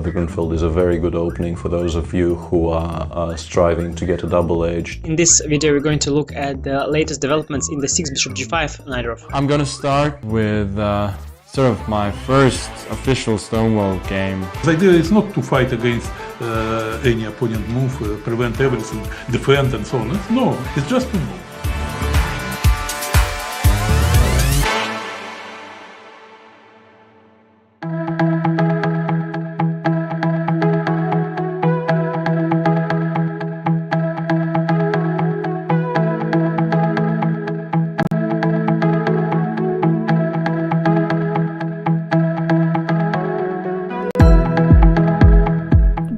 the Grunfeld is a very good opening for those of you who are striving to get a double edge. In this video, we're going to look at the latest developments in the 6 bishop g5 knight off. I'm gonna start with sort of my first official Stonewall game. The idea is not to fight against any opponent move, prevent everything, defend and so on. No, it's just to move.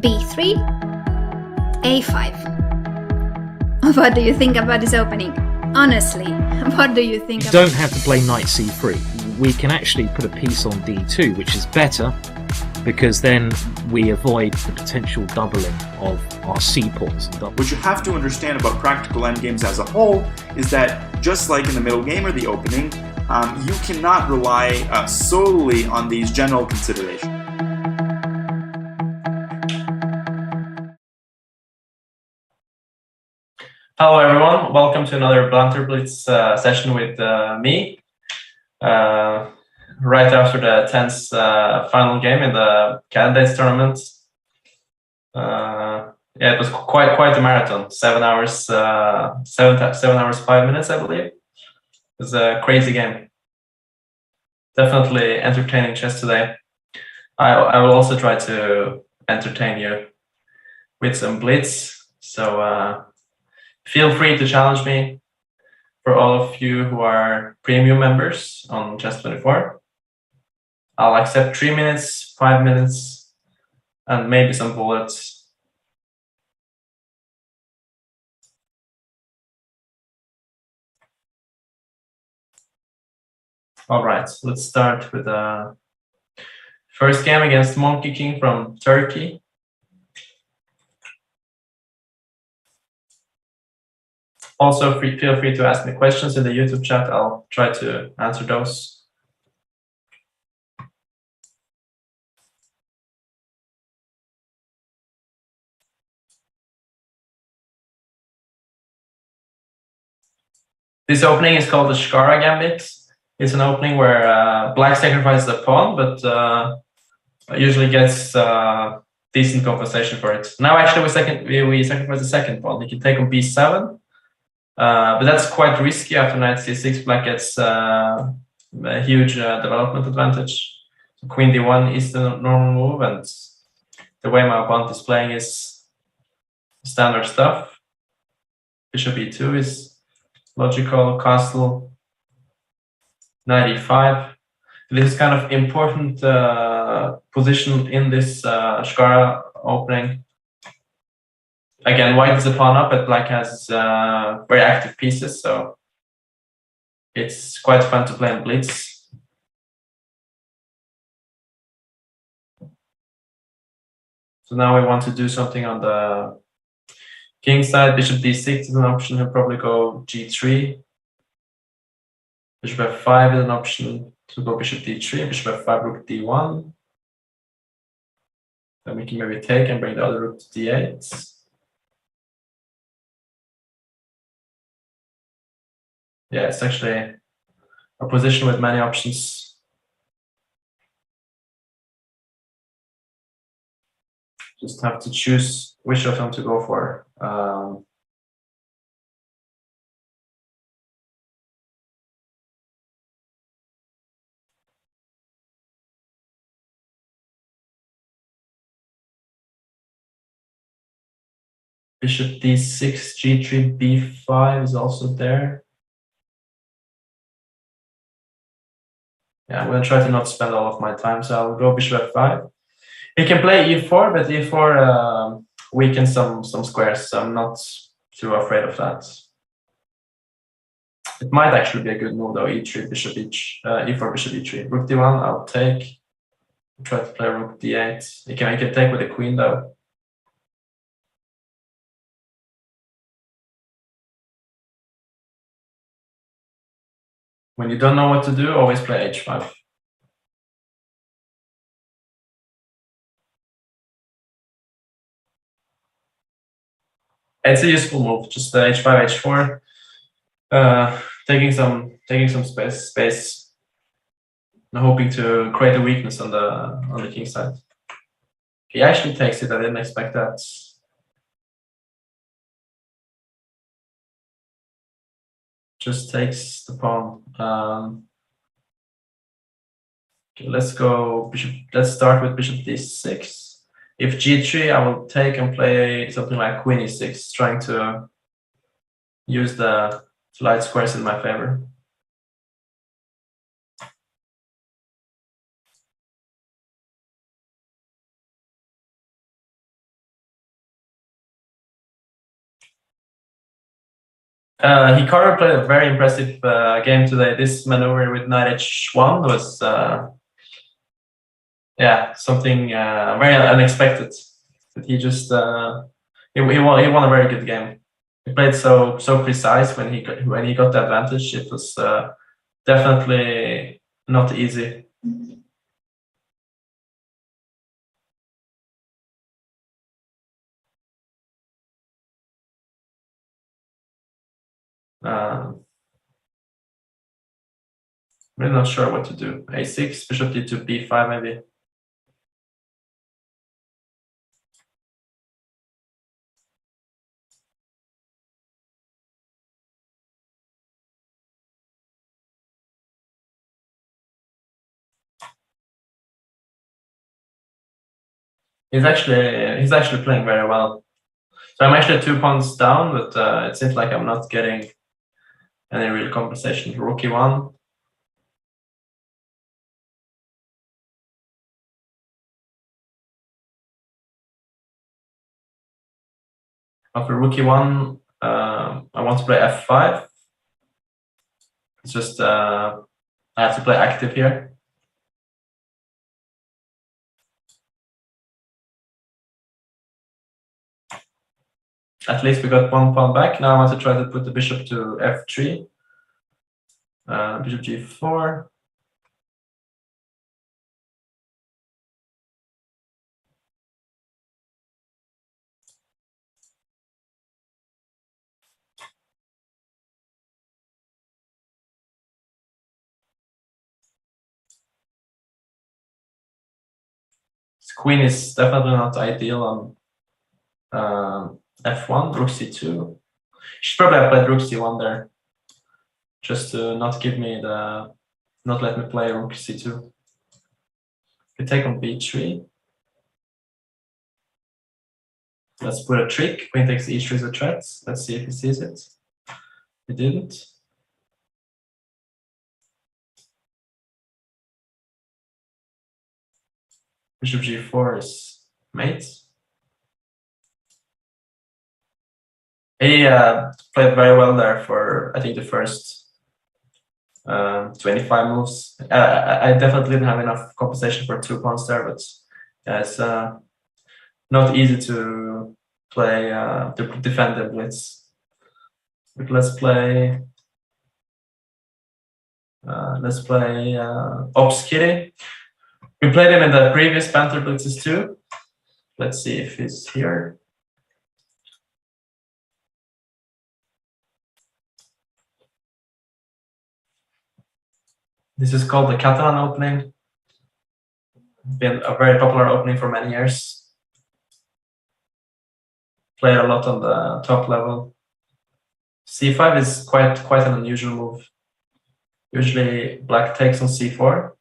B3, A5. What do you think about this opening? Honestly, what do you think? You don't have to play knight c3. We can actually put a piece on d2, which is better because then we avoid the potential doubling of our c-pawns. What you have to understand about practical endgames as a whole is that just like in the middle game or the opening, you cannot rely solely on these general considerations. Hello everyone, welcome to another Banter Blitz session with me. Right after the tense final game in the candidates tournament. Yeah, it was quite a marathon. 7 hours, 7 hours 5 minutes, I believe. It was a crazy game. Definitely entertaining chess today. I will also try to entertain you with some blitz. So feel free to challenge me. For all of you who are premium members on Chess24, I'll accept 3 minutes, 5 minutes, and maybe some bullets. All right, let's start with the first game against Monkey King from Turkey. Also, feel free to ask me questions in the YouTube chat. I'll try to answer those. This opening is called the Shkara Gambit. It's an opening where black sacrifices a pawn, but usually gets decent compensation for it. Now, actually, we sacrifice the second pawn. We can take on b7. But that's quite risky. After knight c6, black gets a huge development advantage. So queen d1 is the normal move, and the way my opponent is playing is standard stuff. Bishop e2 is logical, castle, knight e5. This is kind of important position in this Shkara opening. Again, white is a pawn up, but black has very active pieces, so it's quite fun to play on blitz. So now we want to do something on the king side. Bishop d6 is an option. He'll probably go g3. Bishop f5 is an option to go bishop d3. Bishop f5, rook d1. Then we can maybe take and bring the other rook to d8. Yeah, it's actually a position with many options. Just have to choose which of them to go for. Bishop d6, g3, b5 is also there. Yeah, I'm going to try to not spend all of my time, so I'll go bishop f5. He can play e4, but e4 weakens some squares, so I'm not too afraid of that. It might actually be a good move though, e3, bishop e4, bishop e3. Rook d1, I'll take. Try to play rook d8. He can take with the queen though. When you don't know what to do, always play h5. It's a useful move. Just h5, h4, taking some space, and hoping to create a weakness on the king side. He actually takes it. I didn't expect that. Just takes the pawn. Okay, let's go bishop. Let's start with bishop d6. If g3, I will take and play something like queen e6, trying to use the light squares in my favor. Hikaru played a very impressive game today. This maneuver with knight h1 was, yeah, something very unexpected. But he just he won a very good game. He played so precise when he got the advantage. It was definitely not easy. We're not sure what to do. A6, bishop d2, b5 maybe. He's actually playing very well. So I'm actually 2 pawns down, but it seems like I'm not getting any real compensation. Rook e1. After rook e1, I want to play f5. It's just I have to play active here. At least we got 1 pawn back. Now I want to try to put the bishop to f3. Bishop g4. This queen is definitely not ideal on f1, rook c2. Should probably have played rook c1 there, just to not give me not let me play rook c2. We take on b3. Let's put a trick. Queen takes e3 is a threat. Let's see if he sees it. He didn't. Bishop g4 is mate. He played very well there for, I think, the first 25 moves. I definitely didn't have enough compensation for 2 pawns there, but yeah, it's not easy to play to defend the blitz. But let's play Ops Kitty. We played him in the previous Banter Blitzes too. Let's see if he's here. This is called the Catalan opening. Been a very popular opening for many years. Played a lot on the top level. c5 is quite an unusual move. Usually black takes on c4.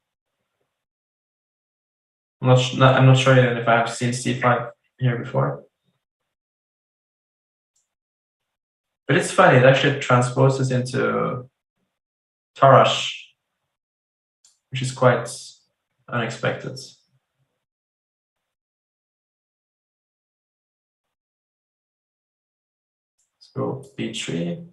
I'm not sure even if I have seen c5 here before. But it's funny, it actually transposes into Tarash, which is quite unexpected. Let's go b3.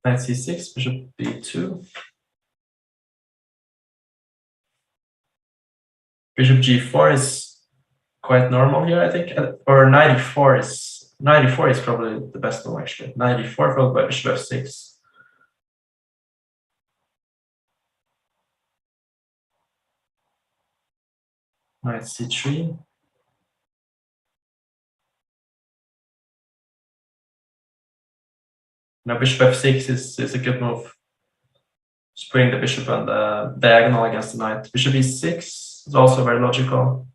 Knight c6, bishop b2. Bishop g4 is quite normal here, I think. Or 94 is probably the best move, actually. 94 followed by bishop f6. Knight c3. Now bishop f6 is a good move. Just putting the bishop on the diagonal against the knight. Bishop e6 is also very logical.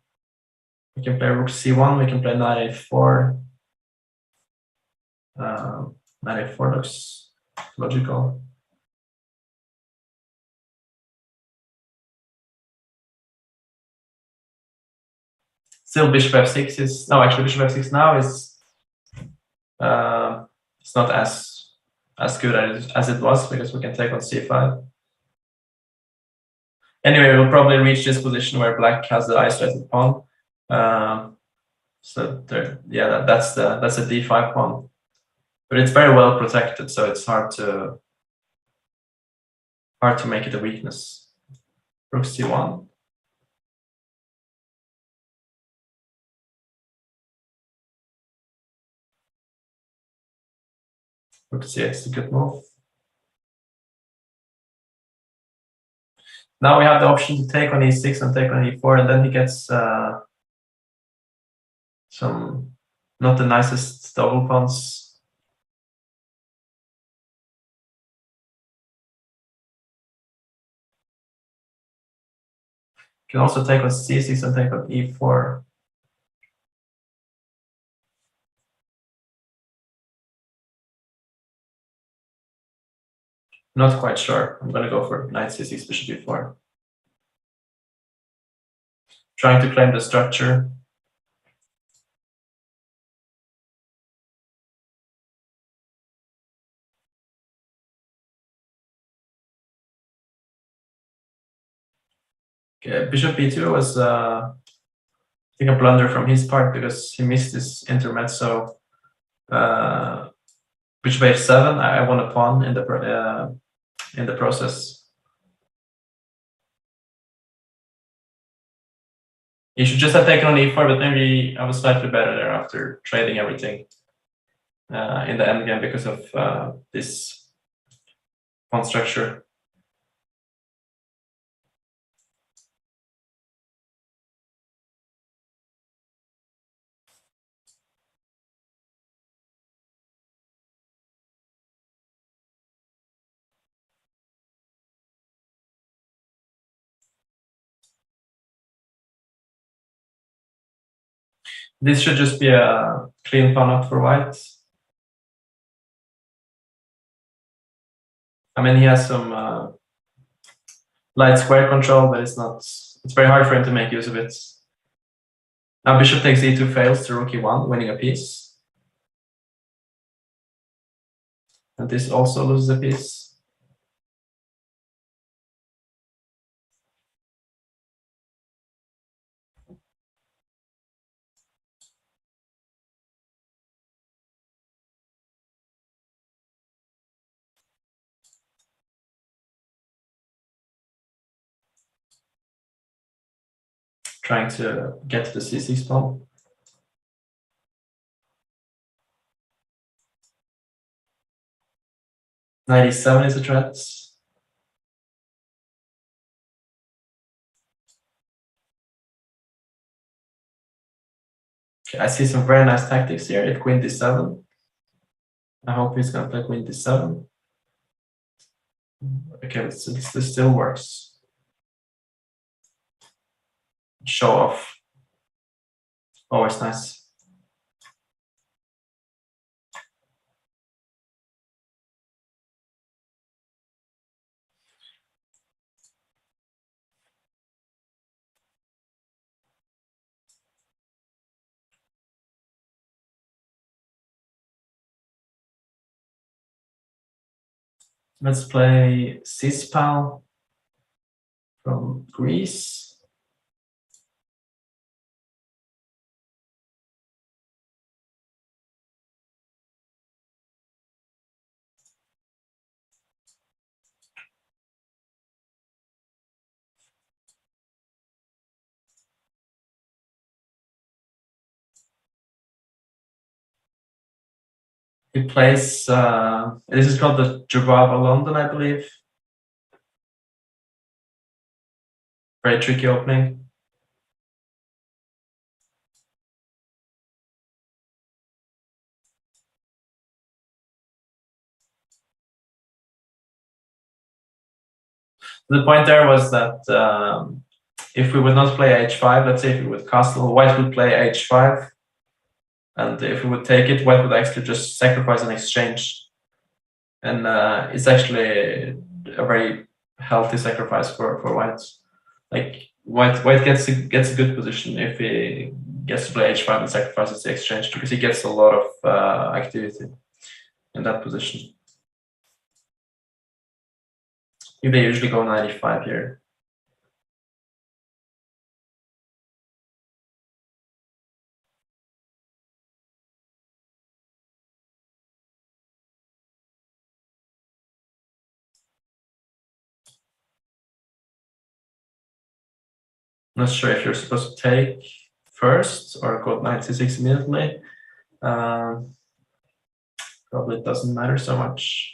We can play rook c1, we can play knight a4. Knight a4 looks logical. Still bishop f6 is, no, actually bishop f6 now is it's not as good as it was, because we can take on c5. Anyway, we'll probably reach this position where black has the isolated pawn. So there, yeah, that's a d5 pawn, but it's very well protected, so it's hard to make it a weakness. Rook c1. Rook c8 is a good move. Now we have the option to take on e6 and take on e4, and then he gets some not the nicest double pawns. Can also take on c6 and take on e4. Not quite sure. I'm going to go for knight c6, bishop e4. Trying to claim the structure. Okay, bishop b2 was I think a blunder from his part, because he missed this intermezzo. Bishop h7. I won a pawn in the process. He should just have taken on e4, but maybe I was slightly better there after trading everything in the endgame because of this pawn structure. This should just be a clean pawn up for white. I mean, he has some light square control, but it's very hard for him to make use of it. Now bishop takes e2 fails to rook e1, winning a piece. And this also loses a piece. Trying to get to the c6 pawn. Knight e7 is a threat. Okay, I see some very nice tactics here. If queen d7, I hope he's gonna play queen d7. Okay, this still works. Show off. Always nice. Let's play Cispal from Greece. He plays, this is called the Jababa London, I believe. Very tricky opening. The point there was that if we would not play h5, let's say if we would castle, white would play h5. And if we would take it, white would actually just sacrifice an exchange. And it's actually a very healthy sacrifice for white. Like white gets a good position if he gets to play h5 and sacrifices the exchange, because he gets a lot of activity in that position. I think they usually go 95 here. Not sure if you're supposed to take first or go 96 immediately. Probably doesn't matter so much.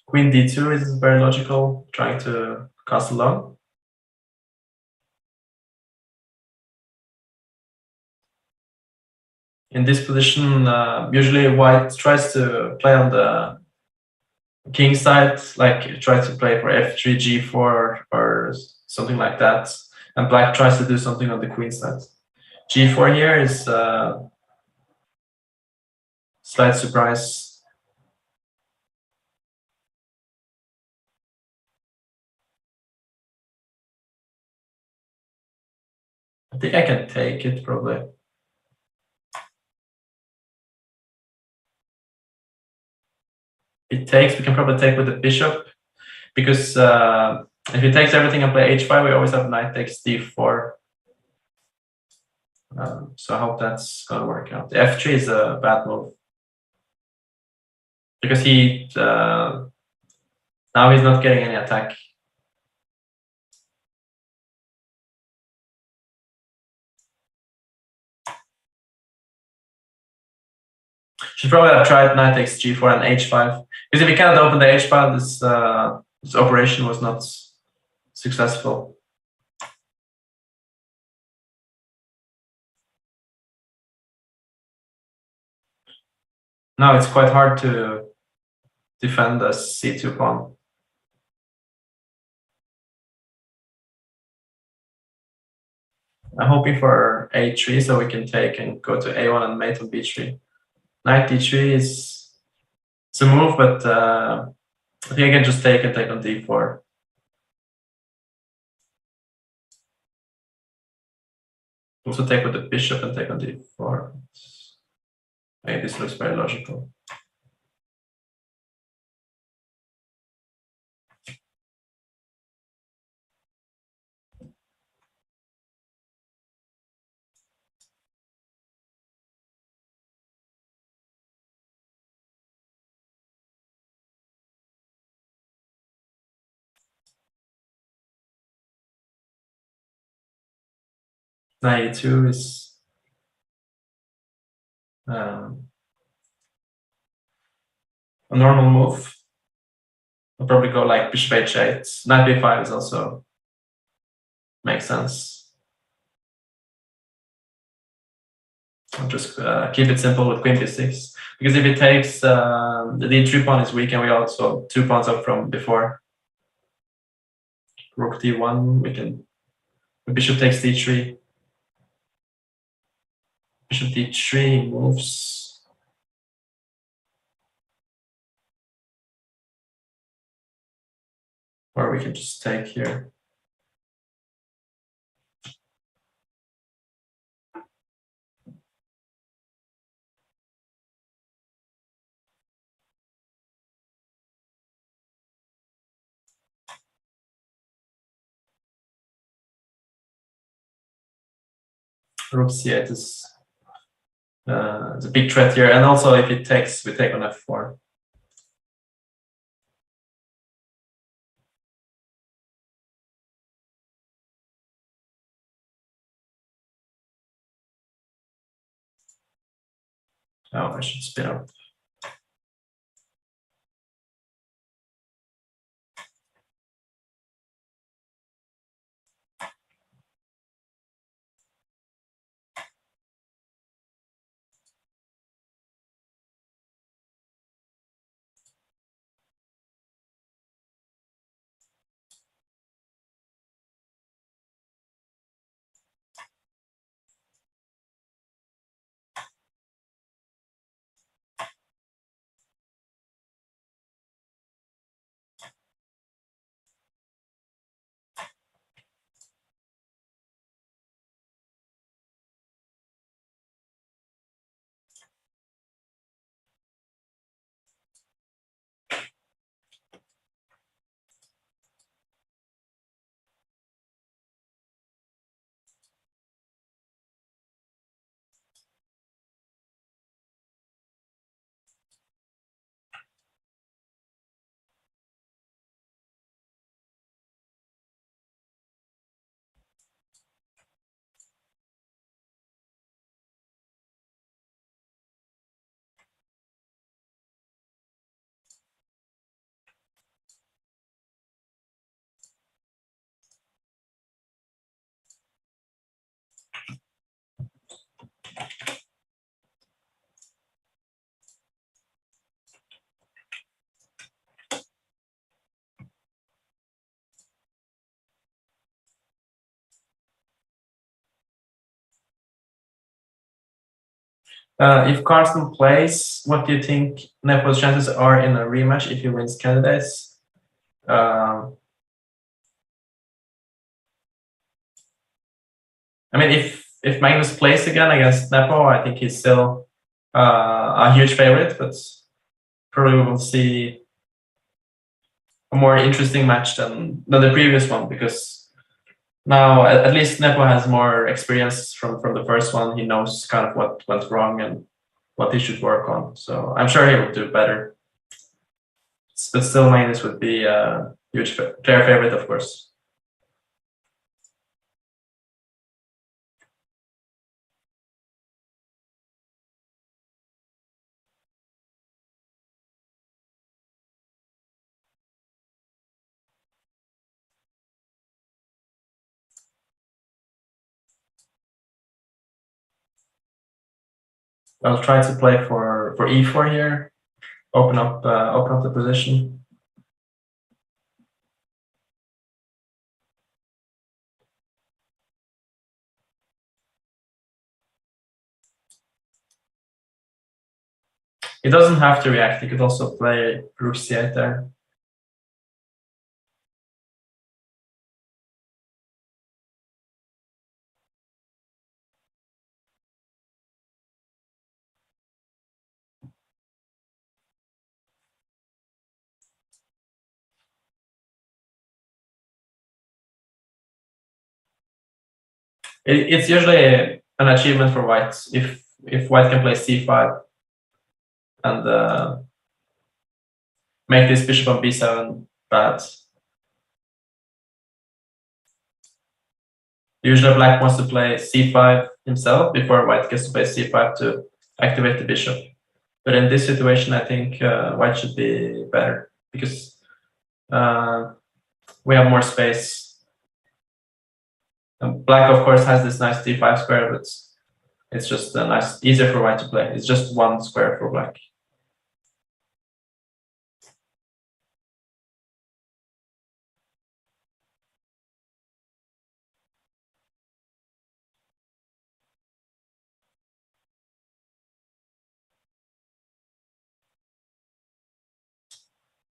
Queen d2 is very logical, trying to castle long. In this position, usually white tries to play on the king side, like tries to play for f3, g4, or something like that. And black tries to do something on the queen side. g4 here is slight surprise. I think I can take it probably. It takes, we can probably take with the bishop, because if he takes everything and play h5, we always have knight takes d4. So I hope that's gonna work out. The f3 is a bad move, because he now he's not getting any attack. Should probably have tried knight takes g4 and h5, because if he cannot open the h file, this operation was not successful. Now it's quite hard to defend the c2 pawn. I'm hoping for a3 so we can take and go to a1 and mate on b3. Knight d3 is a move, but I think I can just take and take on d4. Also take with the bishop and take on d4. Maybe this looks very logical. Knight e2 is a normal move. I'll probably go like bishop h8. Knight b5 is also makes sense. I'll just keep it simple with queen b6, because if it takes the d3 pawn is weak, and we also 2 pawns up from before. Rook d1, we can. Bishop takes d3. Bishop d3 moves. Or we can just take here. Rook c8 is a big threat here, and also if it takes, we take on f4. Oh, I should spin up. If Carsten plays, what do you think Nepo's chances are in a rematch if he wins candidates? I mean, if Magnus plays again against Nepo, I think he's still a huge favorite, but probably we'll see a more interesting match than the previous one, because now at least Nepo has more experience from the first one. He knows kind of what went wrong and what he should work on. So I'm sure he will do better. But still, Magnus would be a huge player favorite, of course. I'll try to play for e4 here, open up the position. He doesn't have to react. He could also play rook c8 there. It's usually an achievement for white if white can play c5 and make this bishop on b7 bad. Usually black wants to play c5 himself before white gets to play c5 to activate the bishop. But in this situation, I think white should be better because we have more space. And black, of course, has this nice d5 square, but it's just easier for white to play. It's just one square for black.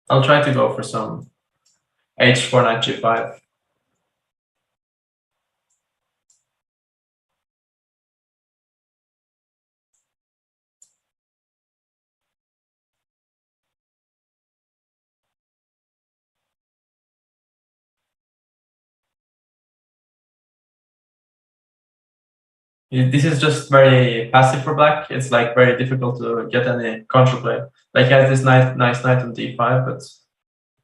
I'll try to go for some h4 knight g5. This is just very passive for black. It's like very difficult to get any counterplay. Like he has this nice knight on d5, but it's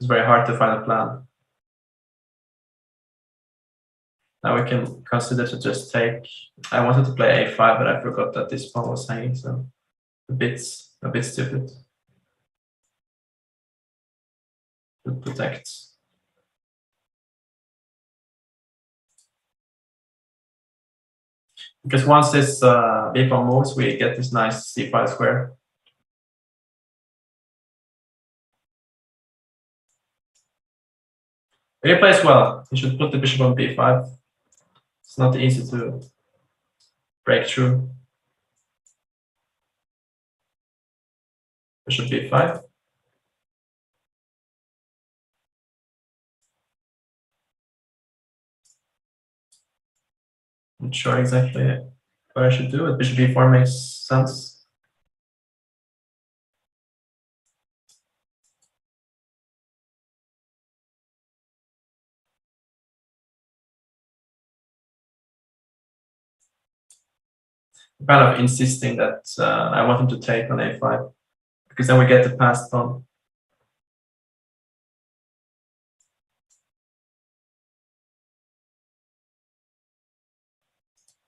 very hard to find a plan. Now we can consider to just take. I wanted to play a5, but I forgot that this pawn was hanging, so a bit stupid. To protect. Because once this b pawn moves, we get this nice c5 square. But he plays well. He should put the bishop on b5. It's not easy to break through. Bishop b5. Not sure exactly what I should do, but bishop b4 makes sense. I'm kind of insisting that I want him to take on a5, because then we get the passed pawn.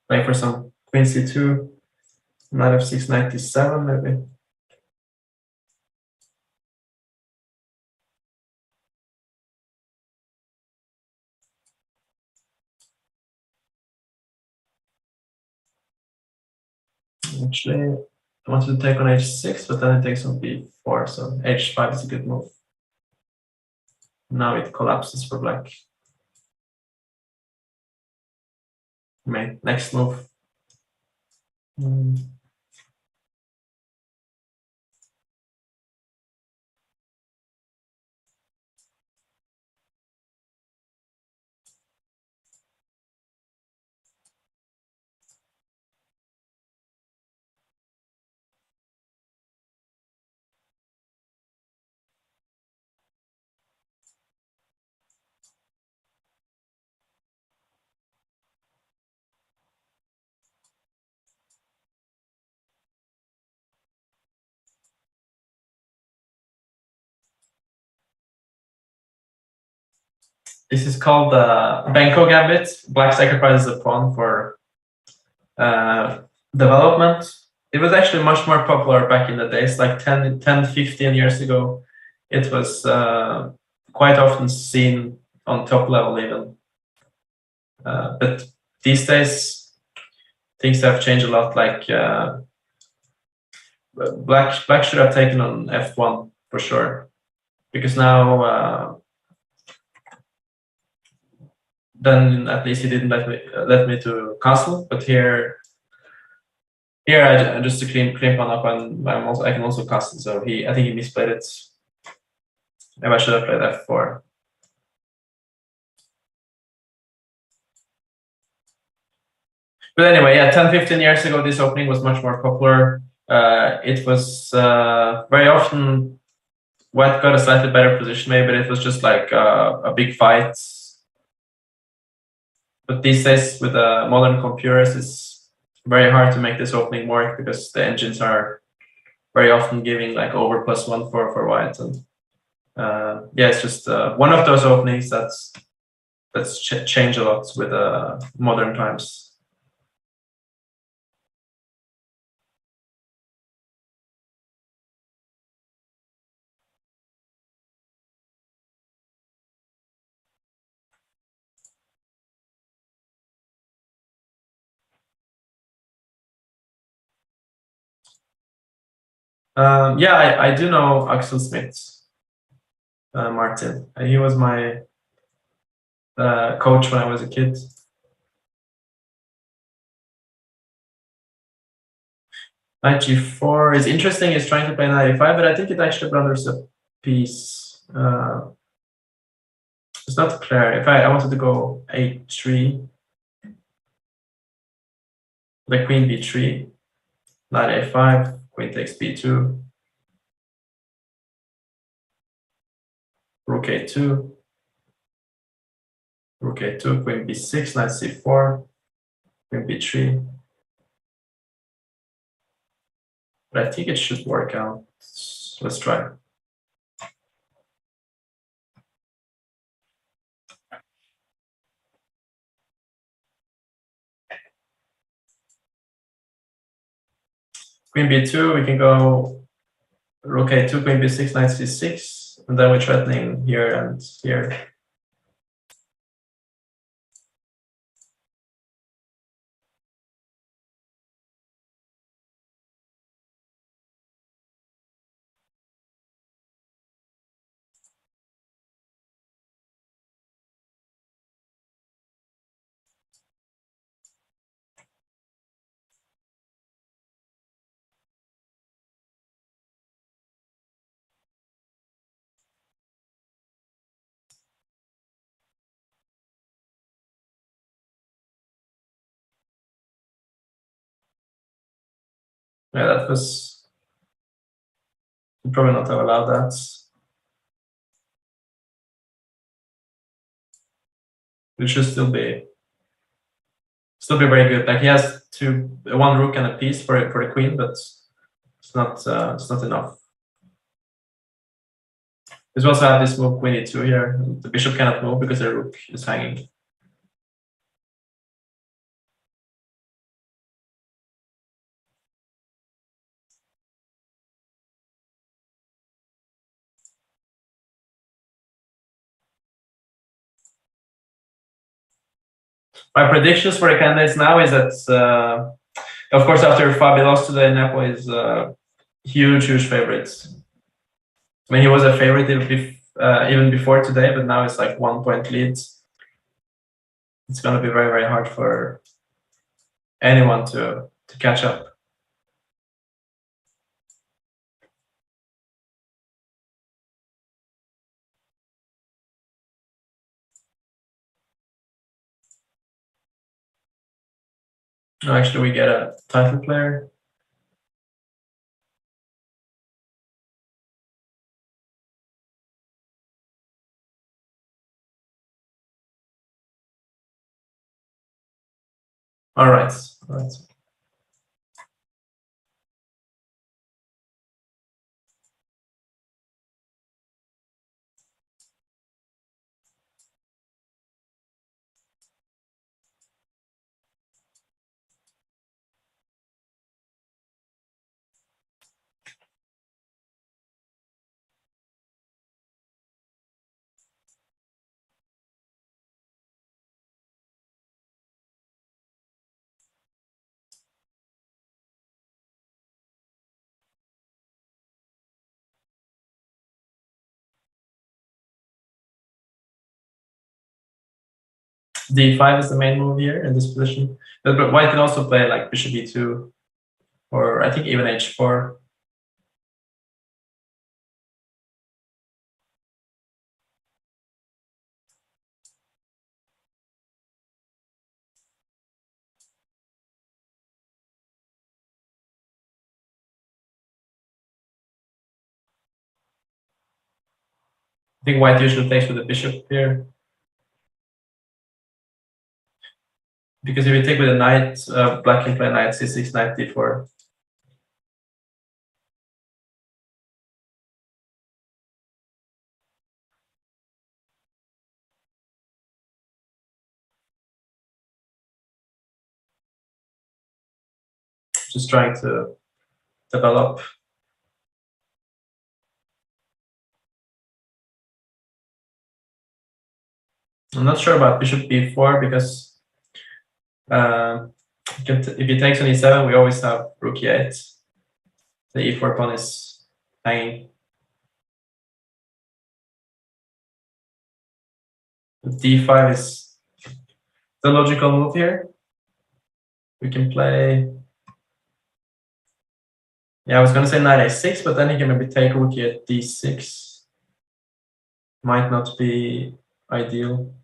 Playing for some queen c2, knight f6, knight d7 maybe. Actually, I wanted to take on h6, but then it takes on b4, so h5 is a good move. Now it collapses for black. Next move. This is called the Benko Gambit. Black sacrifices a pawn for development. It was actually much more popular back in the days, like 10, 15 years ago. It was quite often seen on top level even. But these days, things have changed a lot. Like black should have taken on f1 for sure, because now then at least he didn't let me to castle. But here I just to clean pawn up, and I can also castle. So I think he misplayed it. Maybe I should have played f4. But anyway, yeah, 10, 15 years ago, this opening was much more popular. It was very often white got a slightly better position, maybe, but it was just like a big fight. But these days, with modern computers, it's very hard to make this opening work, because the engines are very often giving like over +1 for white. And yeah, it's just one of those openings that's changed a lot with modern times. Yeah, I do know Axel Smith, Martin. He was my coach when I was a kid. Knight g4 is interesting. He's trying to play knight e5, but I think it actually blunders a piece. It's not clear. If I wanted to go a3, the queen b3, knight a5, queen takes b2, rook a2, rook a2, queen b6, knight c4, queen b3, But I think it should work out. Let's try. Queen b2, we can go rook a2, queen b6, knight c6, and then we're threatening here and here. Yeah, that was probably not have allowed that. It should still be very good. Like he has one rook and a piece for the queen, but it's not enough. We also have this move queen e2 here. The bishop cannot move because the rook is hanging. My predictions for the candidates now is that, of course, after Fabi lost today, Nepo is huge favorites. I mean, he was a favorite even before today, but now it's like 1 point lead. It's going to be very hard for anyone to catch up. Actually, we get a title player. All right. D5 is the main move here in this position. But white can also play like bishop e2, or I think even h4. I think white usually takes with the bishop here. Because if you take with a knight, black can play knight c6, knight d4. Just trying to develop. I'm not sure about bishop b4 because if he takes on e7, we always have rook e8. The e4 pawn is hanging. D5 is the logical move here. We can play. Yeah, I was gonna say knight a6, but then he can maybe take rook at d6. Might not be ideal.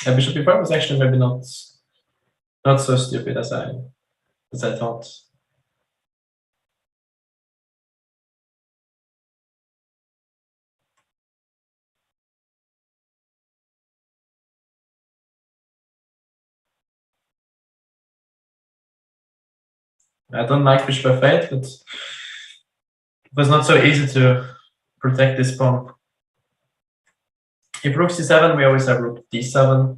Bishop b5 was actually maybe not so stupid as I thought. I don't like bishop f8, but it was not so easy to protect this pawn. If rook c7, we always have rook d7.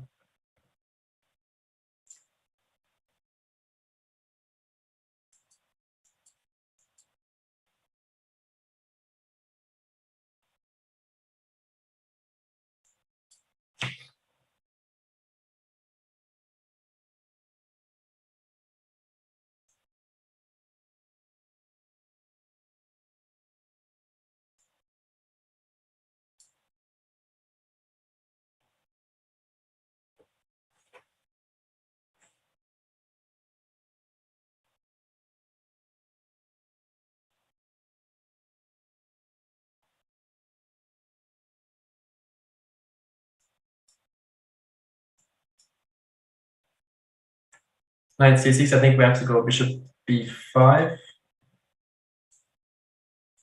Knight c6, I think we have to go bishop b5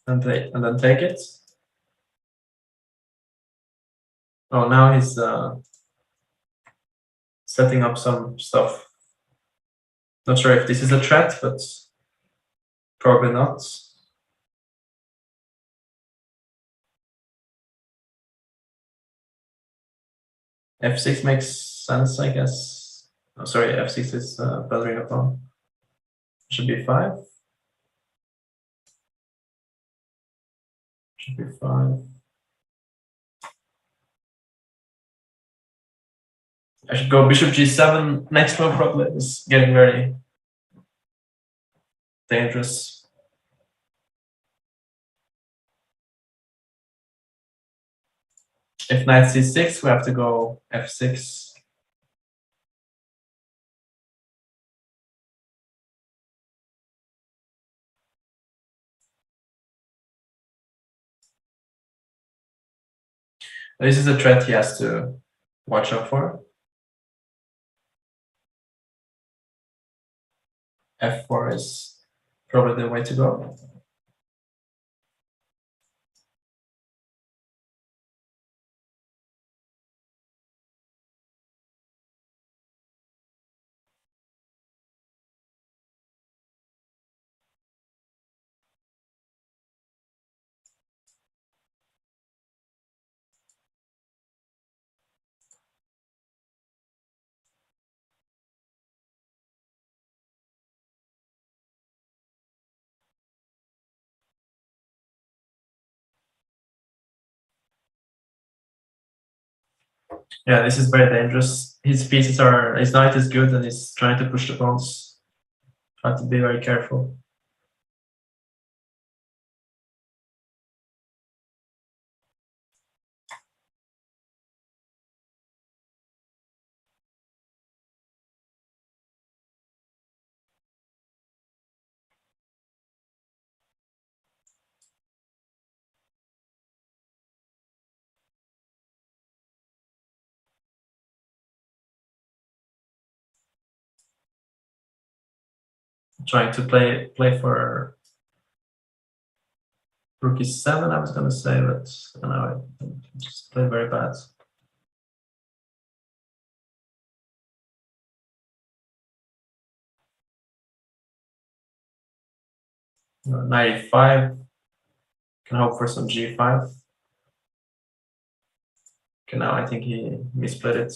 and then take it. Oh, now he's setting up some stuff. Not sure if this is a threat, but probably not. f6 makes sense, I guess. Oh, sorry, f6 is bothering a pawn. Should be 5. Should be 5. I should go bishop g7. Next move probably is getting very dangerous. If knight c6, we have to go f6. This is a threat he has to watch out for. f4 is probably the way to go. Yeah, this is very dangerous. His knight is good and he's trying to push the pawns. Try to be very careful. Trying to play for rook e7, I was gonna say, but no, I just played very bad. Knight e5. Can hope for some g5. Okay, now I think he misplayed it.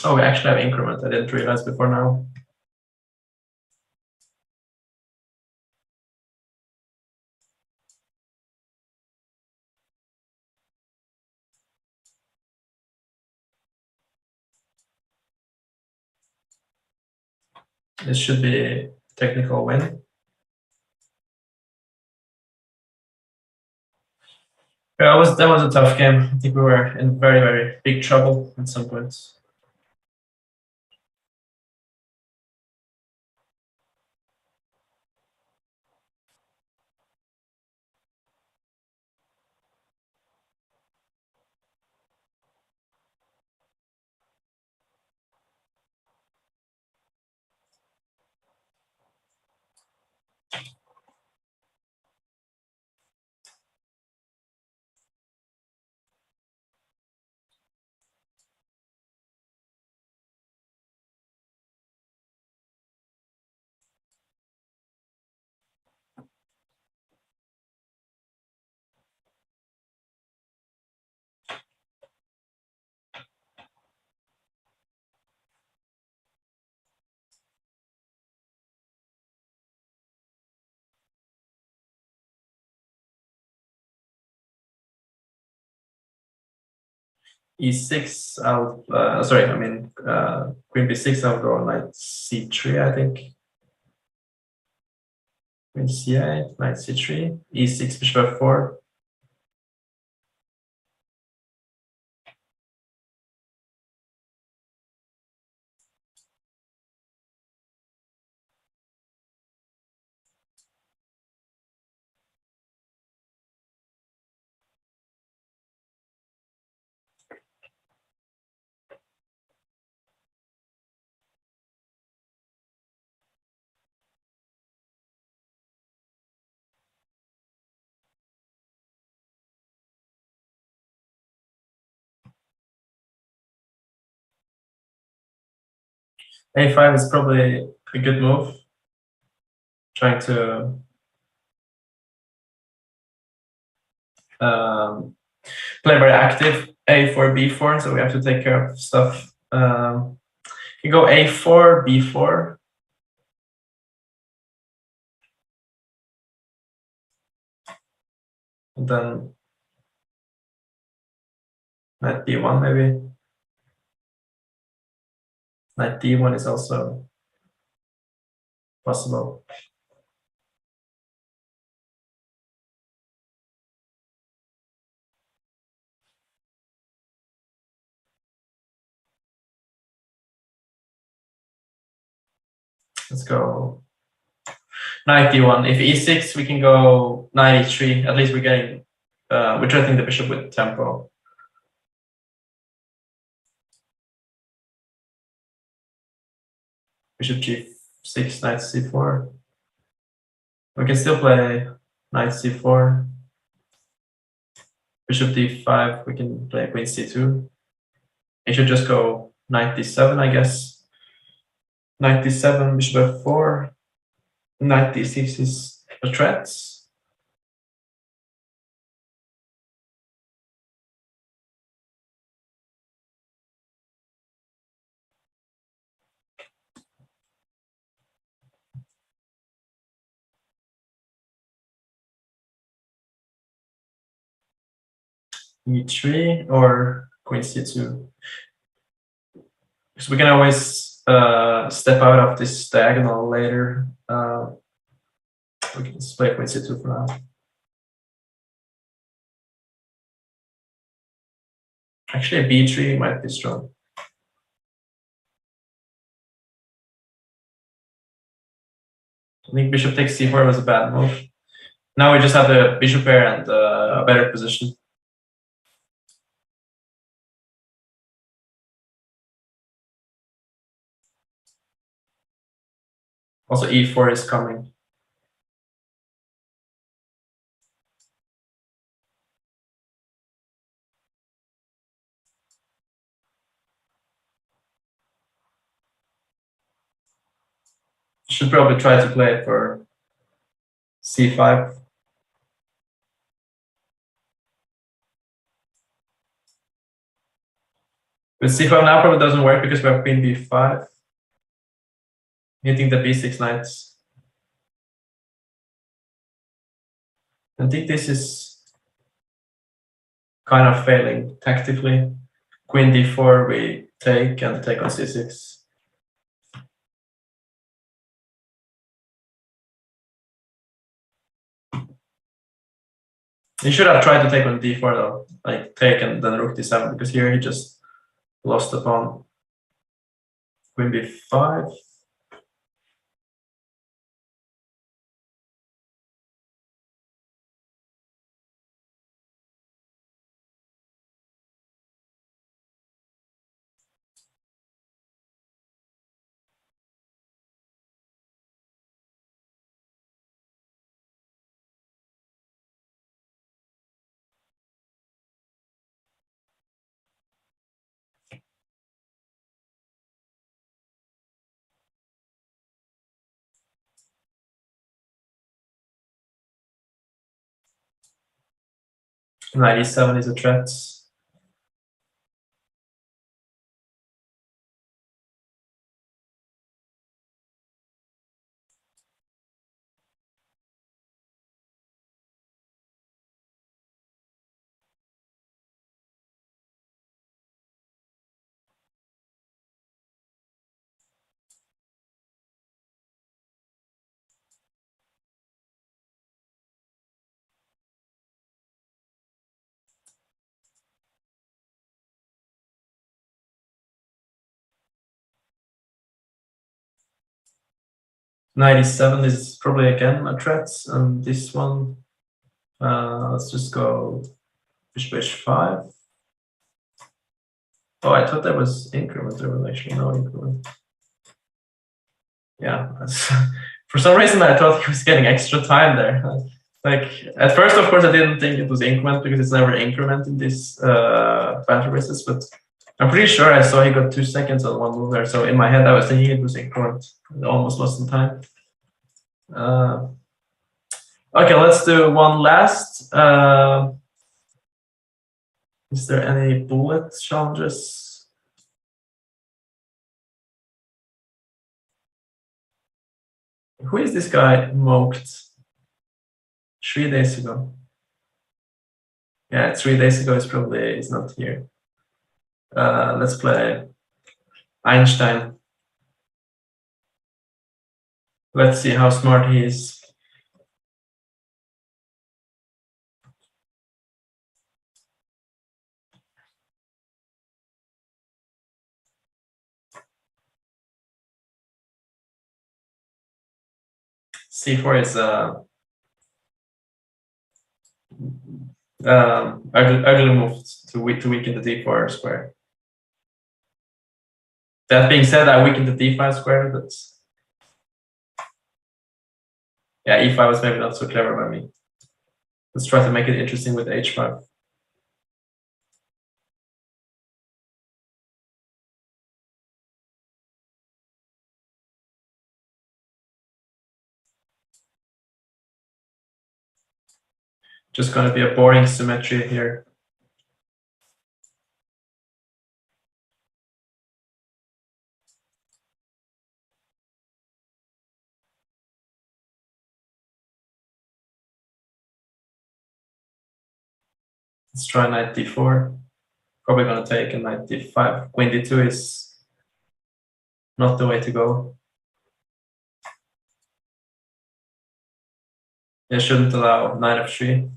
Oh, we actually have increment. I didn't realize before now. This should be a technical win. Yeah, that was a tough game. I think we were in very, very big trouble at some points. e6. Sorry, I mean queen b6. I'll go knight c3. I think queen c8, knight c3, e6, bishop f4. a5 is probably a good move. Trying to play very active. a4, b4, so we have to take care of stuff. You go a4, b4. And then knight d1 maybe. Knight d1 is also possible. Let's go knight d1. If e6, we can go knight e3. At least we're getting, we're threatening the bishop with tempo. Bishop g6, knight c4. We can still play knight c4. Bishop d5, we can play queen c2. It should just go knight d7, I guess. Knight d7, bishop f4. Knight d6 is a threat. e3 or queen c2. So we can always step out of this diagonal later. We can just play queen c2 for now. Actually, a b3 might be strong. I think bishop takes c4 was a bad move. Now we just have the bishop pair and a better position. Also, e4 is coming. Should probably try to play for c5. But c5 now probably doesn't work because we have queen b5. Hitting the b6 knights. I think this is kind of failing tactically. Queen d4, we take and take on c6. He should have tried to take on d4 though, like take and then rook d7, because here he just lost the pawn. Queen b5. Knight e7 is a threat. 97 is probably again a threat, and this one, let's just go bishop h5. Oh, I thought there was increment. There was actually no increment. Yeah, for some reason I thought he was getting extra time there. Like at first, of course, I didn't think it was increment because it's never increment in these Banter Blitzes, but I'm pretty sure I saw he got 2 seconds on one move there. So in my head, I was thinking it was increment. I almost lost some time. Okay, let's do one last. Is there any bullet challenges? Who is this guy moked 3 days ago? Yeah, 3 days ago is not here. Let's play Einstein. Let's see how smart he is. C4 is ugly move to weaken the d4 square. That being said, I weakened the d5 square, but yeah, e5 was maybe not so clever by me. Let's try to make it interesting with h5. Just going to be a boring symmetry here. Let's try knight d4. Probably going to take a knight d5. Queen d2 is not the way to go. It shouldn't allow knight f3.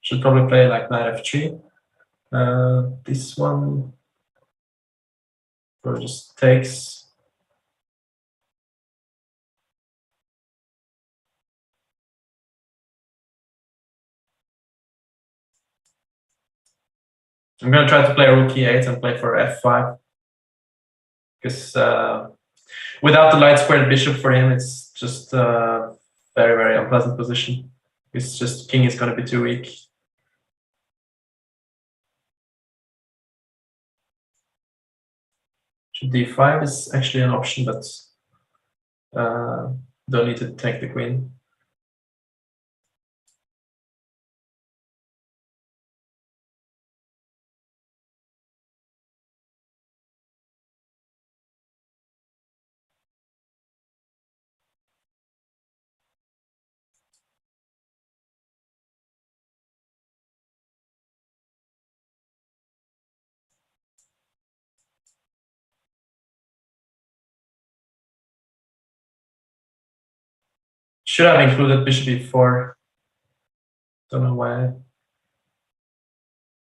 Should probably play like knight f3. This one probably just takes. I'm going to try to play rook e8 and play for f5. Because without the light squared bishop for him, it's just a very, very unpleasant position. It's just king is going to be too weak. D5 is actually an option, but don't need to take the queen. Should have included bishop e4. Don't know why.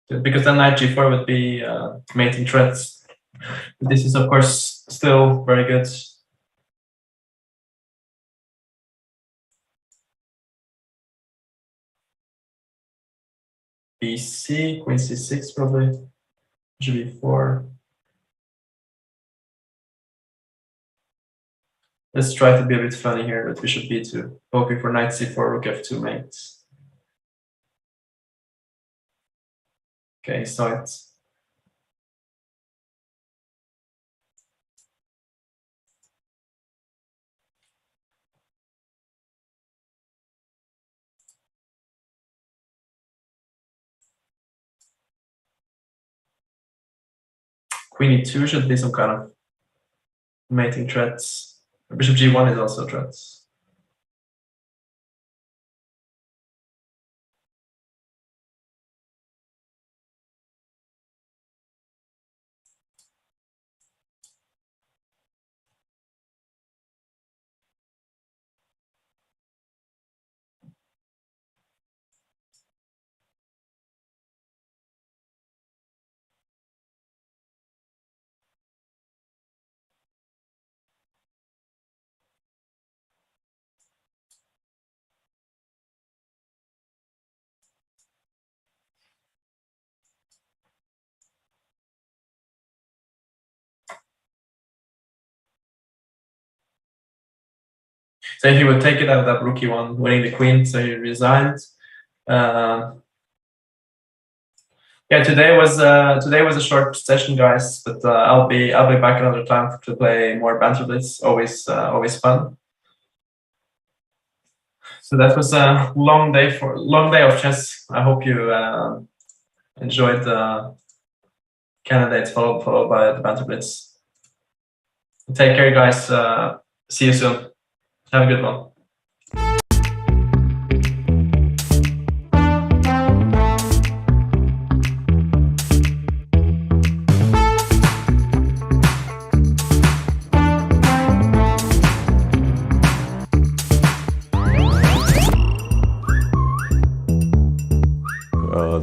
Because then knight g4 would be mating threats. This is of course still very good. bc, queen c6 probably. Bishop e4. Let's try to be a bit funny here with bishop b2, hoping for knight c4, rook f2 mates. Okay, so it's Queen e2 should be some kind of mating threats. Bishop g1 is also threats. So if he would take it out of that rook e1, winning the queen, so he resigned. Yeah, today was a short session, guys, but I'll be back another time to play more Banter Blitz. Always fun. So that was a long day of chess. I hope you enjoyed the candidates followed by the Banter Blitz. Take care, guys. See you soon. Have a good one.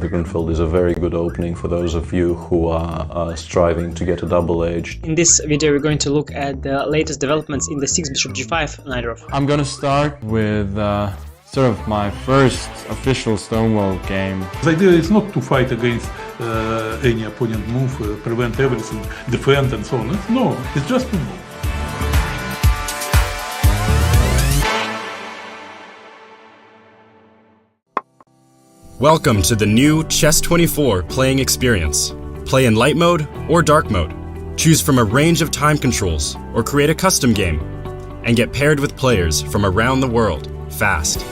The Grunfeld is a very good opening for those of you who are striving to get a double edge. In this video, we're going to look at the latest developments in the 6 bishop g5 knight off. I'm gonna start with sort of my first official Stonewall game. The idea is not to fight against any opponent move, prevent everything, defend and so on. No, it's just to move. Welcome to the new Chess24 playing experience. Play in light mode or dark mode. Choose from a range of time controls or create a custom game and get paired with players from around the world fast.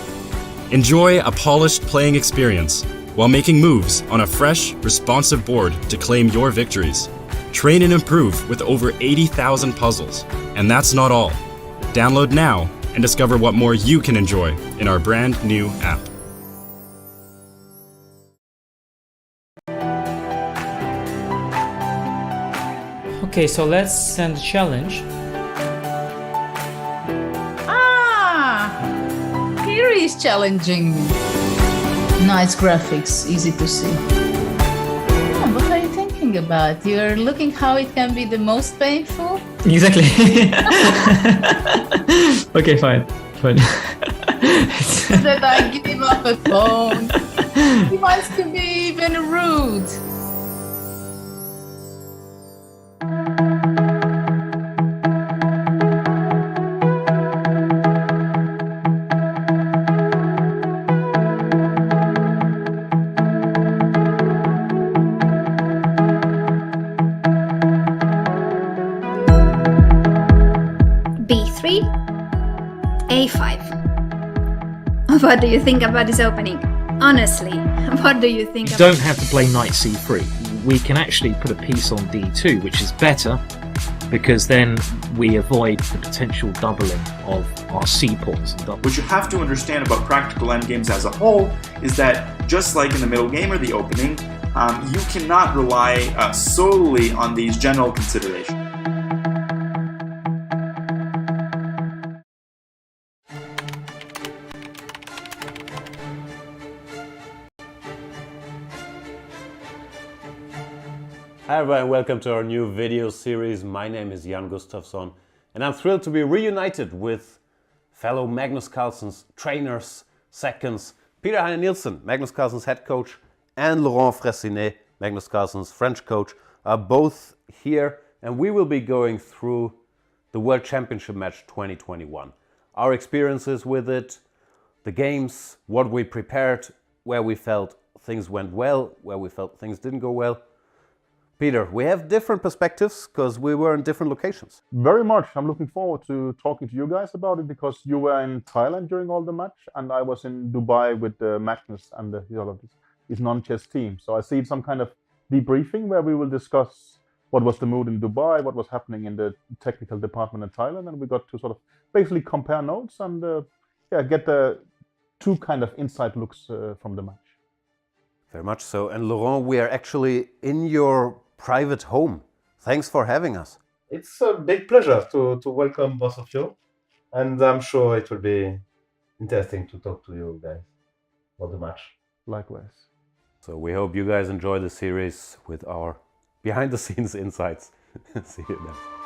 Enjoy a polished playing experience while making moves on a fresh, responsive board to claim your victories. Train and improve with over 80,000 puzzles. And that's not all. Download now and discover what more you can enjoy in our brand new app. Okay, so let's send a challenge. Here is challenging. Nice graphics, easy to see. Oh, what are you thinking about? You're looking how it can be the most painful? Exactly. Okay, fine. That I give him up a phone. He wants to be even rude. B3, A5. What do you think about this opening? Honestly, what do you think? You don't have to play knight c3. We can actually put a piece on d2, which is better because then we avoid the potential doubling of our c-pawns. What you have to understand about practical endgames as a whole is that just like in the middle game or the opening, you cannot rely solely on these general considerations. Hi everyone, welcome to our new video series. My name is Jan Gustafsson and I'm thrilled to be reunited with fellow Magnus Carlsen's trainers, seconds, Peter Heine Nielsen, Magnus Carlsen's head coach, and Laurent Fressinet, Magnus Carlsen's French coach, are both here, and we will be going through the World Championship match 2021. Our experiences with it, the games, what we prepared, where we felt things went well, where we felt things didn't go well. Peter, we have different perspectives because we were in different locations. Very much. I'm looking forward to talking to you guys about it because you were in Thailand during all the match and I was in Dubai with Magnus and his non-chess team. So I see some kind of debriefing where we will discuss what was the mood in Dubai, what was happening in the technical department in Thailand, and we got to sort of basically compare notes and get the two kind of inside looks from the match. Very much so. And Laurent, we are actually in your private home. Thanks for having us. It's a big pleasure to welcome both of you, and I'm sure it will be interesting to talk to you guys about the match. Likewise. So we hope you guys enjoy the series with our behind-the-scenes insights. See you then.